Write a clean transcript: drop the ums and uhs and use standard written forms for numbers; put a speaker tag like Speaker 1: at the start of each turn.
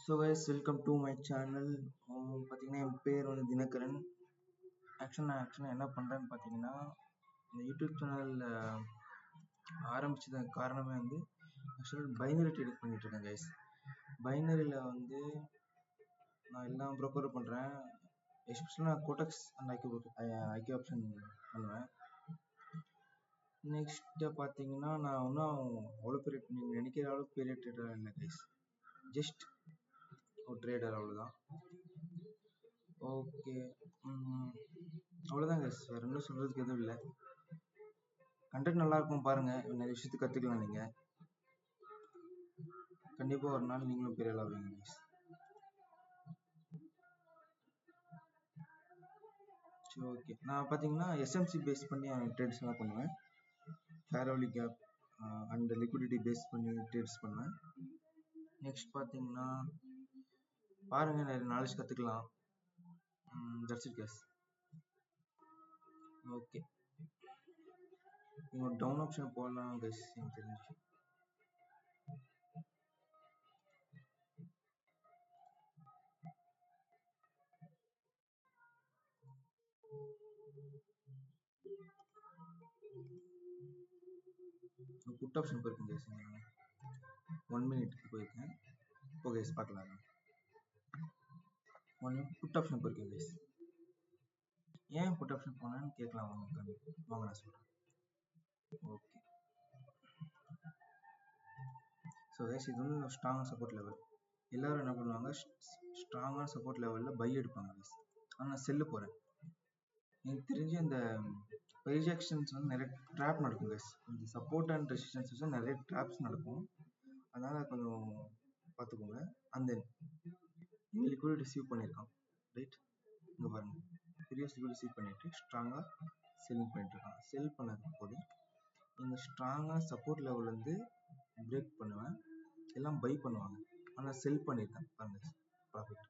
Speaker 1: So guys, welcome to my channel. பார்த்தீங்கன்னா என் பேர் வந்து தினகரன். ஆக்சுவலாக என்ன பண்ணுறேன்னு பார்த்தீங்கன்னா, இந்த யூடியூப் சேனல் ஆரம்பிச்சதுக்கு காரணமே வந்து ஆக்சுவலாக பைனரி ட்ரேடிங் பண்ணிகிட்ருக்கேன் கைஸ். பைனரியில் வந்து நான் எல்லாம் ப்ரோக்கர் பண்ணுறேன். எஸ்பெஷலாக நான் கோடெக்ஸ் அண்ட் ஐக்கிய ஆப்ஷன் பண்ணுவேன். நெக்ஸ்ட்டு பார்த்தீங்கன்னா, நான் இன்னும் அவ்வளோ பெரிய நீங்கள் நினைக்கிற அளவுக்கு பெரிய ட்ரேடராக இல்லை கைஸ். ஜஸ்ட் ஒரு ட்ரேடர், அவ்வளோதான். ஓகே, அவ்வளோதான் கைஸ். வேறு இன்னும் சொல்கிறதுக்கு எதுவும் இல்லை. கண்டென்ட் நல்லாயிருக்கும், பாருங்கள். நிறைய விஷயத்துக்கு கற்றுக்கலாம். நீங்கள் கண்டிப்பாக ஒரு நாள் நீங்களும் பெரிய ஆள் ஆவீங்க கைஸ். சரி, ஓகே. நான் பார்த்தீங்கன்னா எஸ்எம்சி பேஸ் பண்ணி ட்ரேட்ஸ் எல்லாம் பண்ணுவேன். Fair gap and liquidity base பண்ணி ட்ரேட்ஸ் பண்ணுவேன். நெக்ஸ்ட் பார்த்தீங்கன்னா பாருங்கள், நிறைய நாலேஜ் கற்றுக்கலாம். That's it guys. ஓகே, நீங்கள் டவுன் ஆப்ஷன் போடலாம் கைஸ். எனக்கு தெரிஞ்சு புட் ஆப்ஷன் போயிருக்கேன் கைஸ். 1 மினிட்க்கு போயிருக்கேன். ஓகே கைஸ், பார்க்கலாம். 1 மினிட் புட் ஆப்ஷன் போயிருக்கேன் கைஸ். ஏன் புட் ஆப்ஷன் போனேன்னு கேட்கலாம். வாங்க நான் சொல்கிறேன். ஓகே, ஸோ கைஸ், இது வந்து ஸ்ட்ராங் சப்போர்ட் லெவல். எல்லோரும் என்ன பண்ணுவாங்க, ஸ்ட்ராங்கான சப்போர்ட் லெவலில் பை எடுப்பாங்க கைஸ். ஆனால் நான் செல்லு போகிறேன். எனக்கு தெரிஞ்சு இந்த ரிஜெக்ஷன்ஸ் வந்து நிறைய ட்ராப் நடக்கும் கைஸ். இந்த சப்போர்ட் அண்ட் ரெசிஸ்டன்ஸ் வச்சு நிறைய ட்ராப்ஸ் நடக்கும். அதனால் கொஞ்சம் பார்த்துக்கோங்க. அந்த லிக்விடிட்டி ரிசீவ் பண்ணியிருக்கான், ரைட்? இங்கே பாருங்கள், பெரிய லிக்விடிட்டி ரிசீவ் பண்ணிவிட்டு ஸ்ட்ராங்காக செல்லிங் பண்ணிட்டுருக்கான். செல் பண்ணது போது இந்த ஸ்ட்ராங்காக சப்போர்ட் லெவல்லேருந்து பிரேக் பண்ணுவேன். எல்லாம் பை பண்ணுவாங்க. ஆனால் செல் பண்ணியிருக்கேன் பாருங்கள், ப்ராஃபிட்.